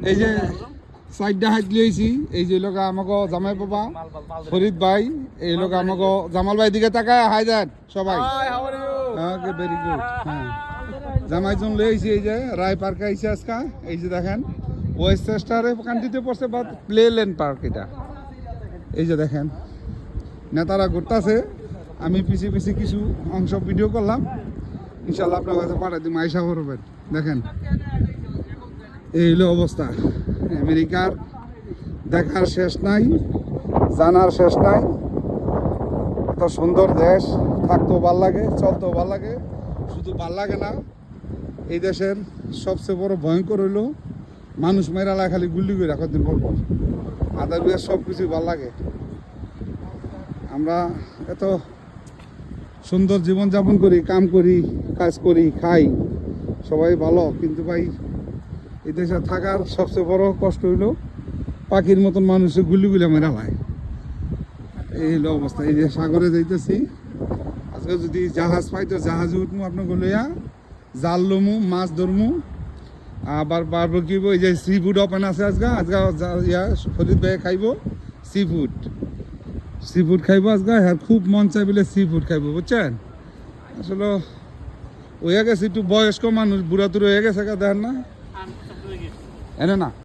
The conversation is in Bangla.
এই যে সাইডটা হাত লিয়েছি, এই যে লোক আমাকে জামাই বাবা ফরিদ ভাই, এই লোক আমাকে জামাল ভাই দিকে তাকায় হাই দেন সবাই। ওকে, ভেরি গুড। হ্যাঁ, জামাই জন লিয়েছি এই যে রায় পার্কে আইসি আজকা। এই যে দেখেন ওয়েস্টারে কান্ট্রিতে পড়ছে, বাট প্লে ল্যান্ড পার্ক এটা। এই যে দেখেন নেতারা ঘুরতেছে, আমি পিছিয়ে পিছিয়ে কিছু অংশ ভিডিও করলাম, ইনশাল্লাহ আপনার কাছে পাঠাই দিন, আইসা করবেন। দেখেন এই হলো অবস্থা আমেরিকার, দেখার শেষ নাই, জানার শেষ নাই। এত সুন্দর দেশ, থাকতেও ভাল লাগে, চলতেও ভাল লাগে। শুধু ভাল লাগে না, এই দেশের সবচেয়ে বড় ভয়ঙ্কর হইলো মানুষ মেরালা খালি গুল্লি করে রাখার দিন পর পর, আদারওয়াইজ সব কিছুই ভাল লাগে। আমরা এত সুন্দর জীবনযাপন করি, কাম করি, কাজ করি, খাই, সবাই ভালো, কিন্তু ভাই এই দেশে থাকার সবচেয়ে বড় কষ্ট হইল পাখির মতন মানুষের গুলি মেরা হয়। এই হলো অবস্থা। এই যে সাগরে যাইতেছি, আজকে যদি জাহাজ পাই তো জাহাজে উঠবো, আপনাকে লইয়া জাল লমু, মাছ ধরমু, আবার বারবিকিউ। এই যে সি ফুড ওপেন আছে আজকে, ইয়া ফরিদ ভাই খাইব সি ফুড খাইব আজকে। হ্যাঁ, খুব মন চাই বলে সি ফুড খাইব, বুঝছেন। আসলে হয়ে গেছে একটু বয়স্ক মানুষ, বুড়া তুড়ো হয়ে গেছে, দেখেন না এনে না।